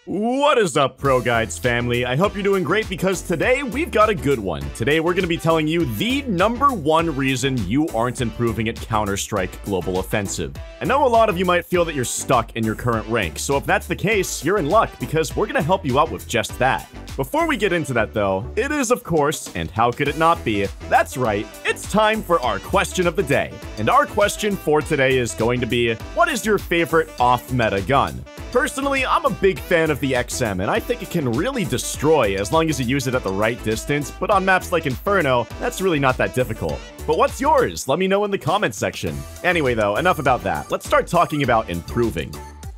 What is up, ProGuides family? I hope you're doing great because today we've got a good one. Today we're going to be telling you the #1 reason you aren't improving at Counter-Strike Global Offensive. I know a lot of you might feel that you're stuck in your current rank, so if that's the case, you're in luck because we're going to help you out with just that. Before we get into that though, it is of course, and how could it not be, that's right, it's time for our question of the day. And our question for today is going to be, what is your favorite off-meta gun? Personally, I'm a big fan of the XM, and I think it can really destroy as long as you use it at the right distance, but on maps like Inferno, that's really not that difficult. But what's yours? Let me know in the comments section. Anyway though, enough about that. Let's start talking about improving.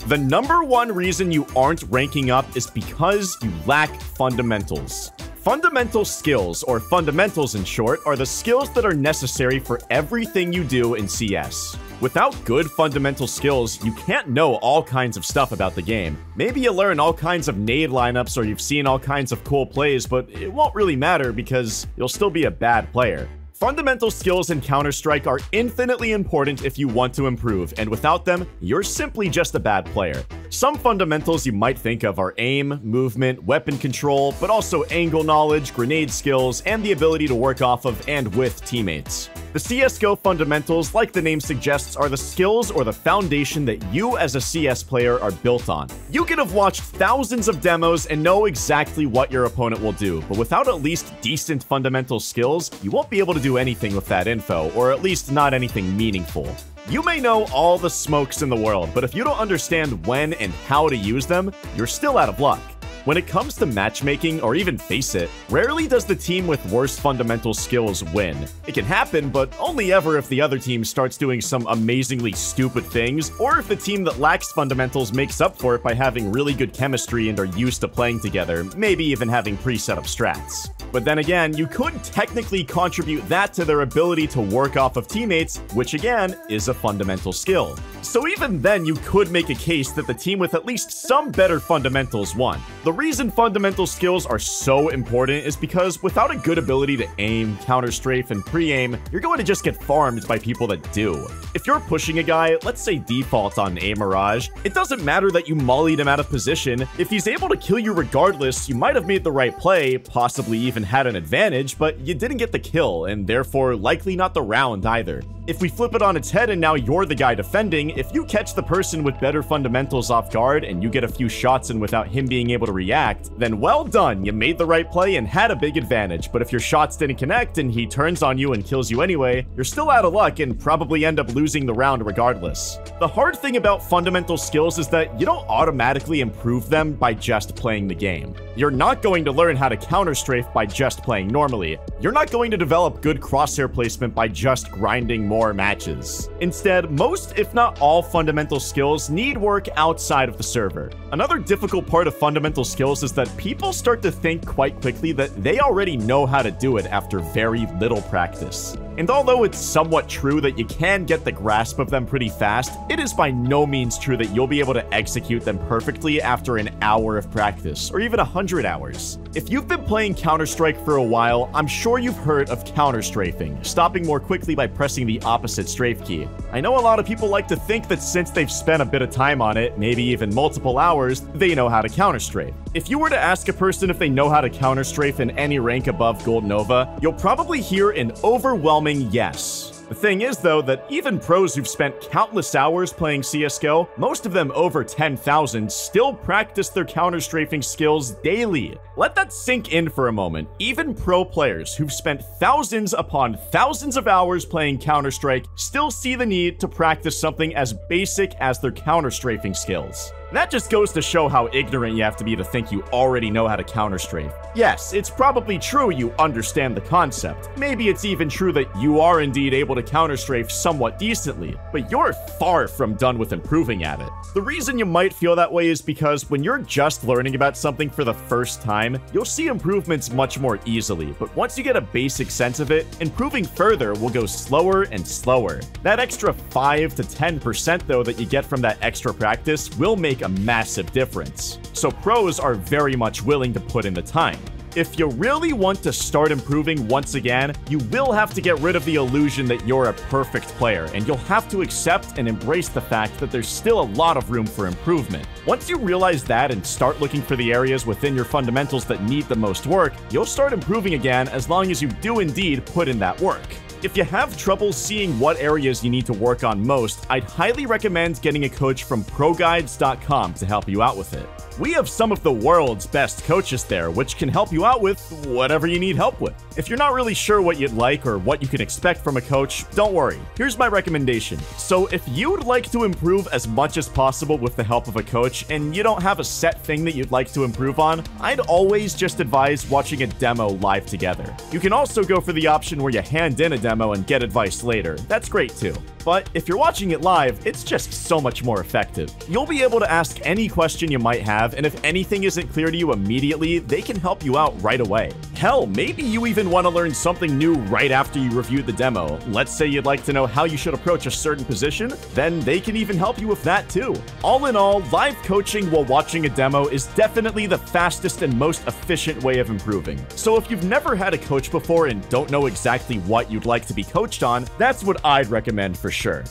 The #1 reason you aren't ranking up is because you lack fundamentals. Fundamental skills, or fundamentals in short, are the skills that are necessary for everything you do in CS. Without good fundamental skills, you can't know all kinds of stuff about the game. Maybe you learn all kinds of nade lineups or you've seen all kinds of cool plays, but it won't really matter because you'll still be a bad player. Fundamental skills in Counter-Strike are infinitely important if you want to improve, and without them, you're simply just a bad player. Some fundamentals you might think of are aim, movement, weapon control, but also angle knowledge, grenade skills, and the ability to work off of and with teammates. The CSGO fundamentals, like the name suggests, are the skills or the foundation that you as a CS player are built on. You could have watched thousands of demos and know exactly what your opponent will do, but without at least decent fundamental skills, you won't be able to do anything with that info, or at least not anything meaningful. You may know all the smokes in the world, but if you don't understand when and how to use them, you're still out of luck. When it comes to matchmaking, or even face it, rarely does the team with worst fundamental skills win. It can happen, but only ever if the other team starts doing some amazingly stupid things, or if the team that lacks fundamentals makes up for it by having really good chemistry and are used to playing together, maybe even having pre-set up strats. But then again, you could technically contribute that to their ability to work off of teammates, which again, is a fundamental skill. So even then, you could make a case that the team with at least some better fundamentals won. The reason fundamental skills are so important is because without a good ability to aim, counter-strafe, and pre-aim, you're going to just get farmed by people that do. If you're pushing a guy, let's say default on A Mirage, it doesn't matter that you mollied him out of position. If he's able to kill you regardless, you might have made the right play, possibly even had an advantage, but you didn't get the kill, and therefore likely not the round either. If we flip it on its head and now you're the guy defending, if you catch the person with better fundamentals off guard and you get a few shots in without him being able to react, then well done, you made the right play and had a big advantage. But if your shots didn't connect and he turns on you and kills you anyway, you're still out of luck and probably end up losing the round regardless. The hard thing about fundamental skills is that you don't automatically improve them by just playing the game. You're not going to learn how to counter-strafe by just playing normally. You're not going to develop good crosshair placement by just grinding more matches. Instead, most, if not all, fundamental skills need work outside of the server. Another difficult part of fundamental skills is that people start to think quite quickly that they already know how to do it after very little practice. And although it's somewhat true that you can get the grasp of them pretty fast, it is by no means true that you'll be able to execute them perfectly after an hour of practice, or even 100 hours. If you've been playing Counter-Strike for a while, I'm sure you've heard of counter-strafing, stopping more quickly by pressing the opposite strafe key. I know a lot of people like to think that since they've spent a bit of time on it, maybe even multiple hours, they know how to counter-strafe. If you were to ask a person if they know how to counter-strafe in any rank above Gold Nova, you'll probably hear an overwhelming yes. The thing is, though, that even pros who've spent countless hours playing CSGO, most of them over 10,000, still practice their counter-strafing skills daily. Let that sink in for a moment. Even pro players who've spent thousands upon thousands of hours playing Counter-Strike still see the need to practice something as basic as their counter-strafing skills. That just goes to show how ignorant you have to be to think you already know how to counter-strafe. Yes, it's probably true you understand the concept. Maybe it's even true that you are indeed able to counter-strafe somewhat decently, but you're far from done with improving at it. The reason you might feel that way is because when you're just learning about something for the first time, you'll see improvements much more easily, but once you get a basic sense of it, improving further will go slower and slower. That extra 5 to 10% though that you get from that extra practice will make a massive difference. So pros are very much willing to put in the time. If you really want to start improving once again, you will have to get rid of the illusion that you're a perfect player, and you'll have to accept and embrace the fact that there's still a lot of room for improvement. Once you realize that and start looking for the areas within your fundamentals that need the most work, you'll start improving again as long as you do indeed put in that work. If you have trouble seeing what areas you need to work on most, I'd highly recommend getting a coach from ProGuides.com to help you out with it. We have some of the world's best coaches there, which can help you out with whatever you need help with. If you're not really sure what you'd like or what you can expect from a coach, don't worry. Here's my recommendation. So if you'd like to improve as much as possible with the help of a coach, and you don't have a set thing that you'd like to improve on, I'd always just advise watching a demo live together. You can also go for the option where you hand in a demo and get advice later. That's great too. But if you're watching it live, it's just so much more effective. You'll be able to ask any question you might have, and if anything isn't clear to you immediately, they can help you out right away. Hell, maybe you even want to learn something new right after you review the demo. Let's say you'd like to know how you should approach a certain position, then they can even help you with that too. All in all, live coaching while watching a demo is definitely the fastest and most efficient way of improving. So if you've never had a coach before and don't know exactly what you'd like to be coached on, that's what I'd recommend for sure.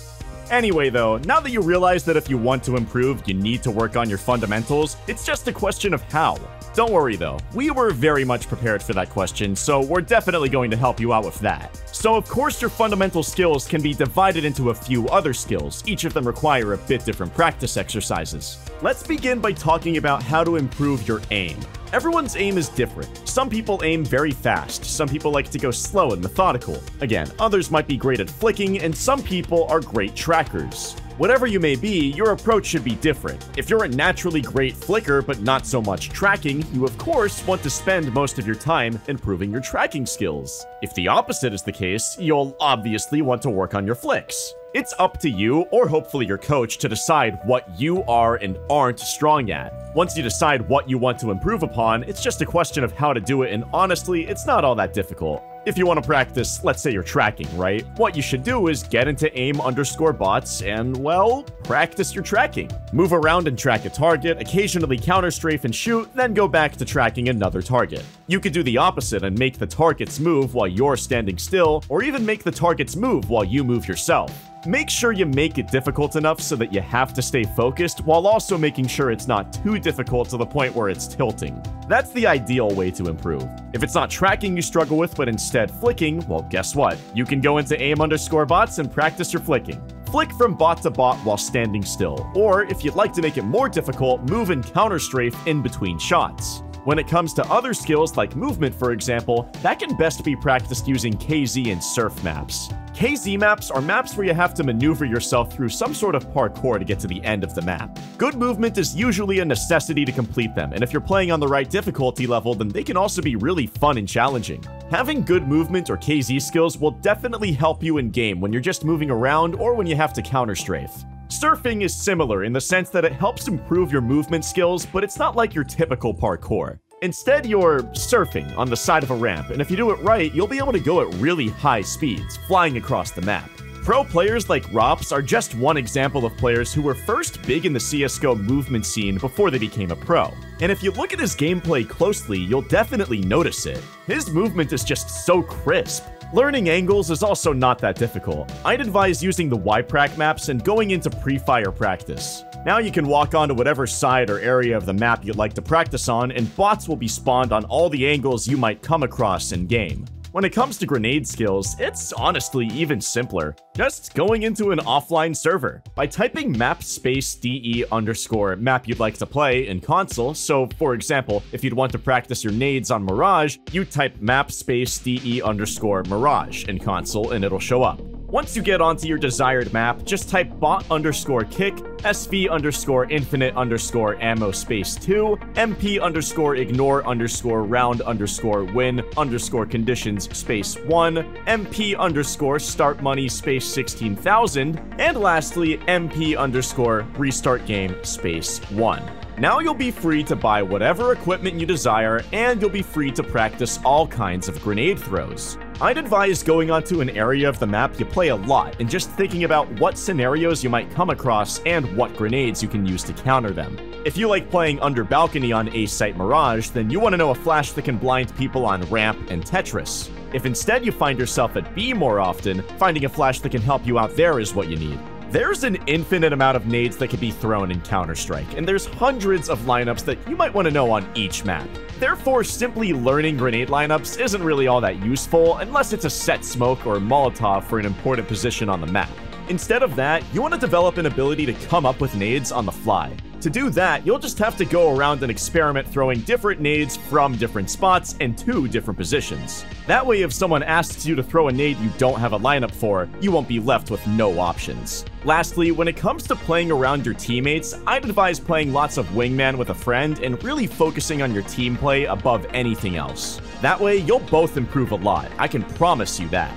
Anyway though, now that you realize that if you want to improve, you need to work on your fundamentals, it's just a question of how. Don't worry though, we were very much prepared for that question, so we're definitely going to help you out with that. So of course your fundamental skills can be divided into a few other skills, each of them require a bit different practice exercises. Let's begin by talking about how to improve your aim. Everyone's aim is different. Some people aim very fast, some people like to go slow and methodical. Again, others might be great at flicking, and some people are great trackers. Whatever you may be, your approach should be different. If you're a naturally great flicker but not so much tracking, you of course want to spend most of your time improving your tracking skills. If the opposite is the case, you'll obviously want to work on your flicks. It's up to you, or hopefully your coach, to decide what you are and aren't strong at. Once you decide what you want to improve upon, it's just a question of how to do it, and honestly, it's not all that difficult. If you want to practice, let's say you're tracking, right? What you should do is get into aim_bots and, well, practice your tracking. Move around and track a target, occasionally counter-strafe and shoot, then go back to tracking another target. You could do the opposite and make the targets move while you're standing still, or even make the targets move while you move yourself. Make sure you make it difficult enough so that you have to stay focused, while also making sure it's not too difficult to the point where it's tilting. That's the ideal way to improve. If it's not tracking you struggle with, but instead flicking, well, guess what? You can go into aim_bots and practice your flicking. Flick from bot to bot while standing still, or if you'd like to make it more difficult, move and counter-strafe in between shots. When it comes to other skills like movement, for example, that can best be practiced using KZ and surf maps. KZ maps are maps where you have to maneuver yourself through some sort of parkour to get to the end of the map. Good movement is usually a necessity to complete them, and if you're playing on the right difficulty level, then they can also be really fun and challenging. Having good movement or KZ skills will definitely help you in game when you're just moving around or when you have to counter-strafe. Surfing is similar in the sense that it helps improve your movement skills, but it's not like your typical parkour. Instead, you're surfing on the side of a ramp, and if you do it right, you'll be able to go at really high speeds, flying across the map. Pro players like Rops are just one example of players who were first big in the CSGO movement scene before they became a pro. And if you look at his gameplay closely, you'll definitely notice it. His movement is just so crisp. Learning angles is also not that difficult. I'd advise using the YPrac maps and going into pre-fire practice. Now you can walk onto whatever side or area of the map you'd like to practice on, and bots will be spawned on all the angles you might come across in game. When it comes to grenade skills, it's honestly even simpler. Just going into an offline server. By typing map space DE_map you'd like to play in console, so for example, if you'd want to practice your nades on Mirage, you type map space DE_Mirage in console and it'll show up. Once you get onto your desired map, just type bot_kick, SV_infinite_ammo space 2, MP_ignore_round_win_conditions space 1, MP_start money space 16,000, and lastly, MP_restart game space 1. Now you'll be free to buy whatever equipment you desire, and you'll be free to practice all kinds of grenade throws. I'd advise going onto an area of the map you play a lot and just thinking about what scenarios you might come across and what grenades you can use to counter them. If you like playing under balcony on Ace Site Mirage, then you want to know a flash that can blind people on Ramp and Tetris. If instead you find yourself at B more often, finding a flash that can help you out there is what you need. There's an infinite amount of nades that can be thrown in Counter-Strike, and there's hundreds of lineups that you might want to know on each map. Therefore, simply learning grenade lineups isn't really all that useful unless it's a set smoke or Molotov for an important position on the map. Instead of that, you want to develop an ability to come up with nades on the fly. To do that, you'll just have to go around and experiment throwing different nades from different spots and to different positions. That way, if someone asks you to throw a nade you don't have a lineup for, you won't be left with no options. Lastly, when it comes to playing around your teammates, I'd advise playing lots of wingman with a friend and really focusing on your team play above anything else. That way, you'll both improve a lot, I can promise you that.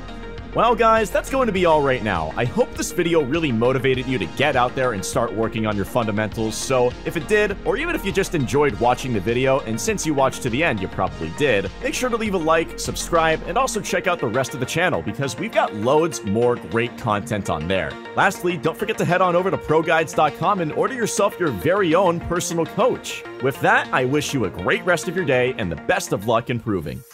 Well guys, that's going to be all right now. I hope this video really motivated you to get out there and start working on your fundamentals, so if it did, or even if you just enjoyed watching the video, and since you watched to the end, you probably did, make sure to leave a like, subscribe, and also check out the rest of the channel because we've got loads more great content on there. Lastly, don't forget to head on over to ProGuides.com and order yourself your very own personal coach. With that, I wish you a great rest of your day and the best of luck improving.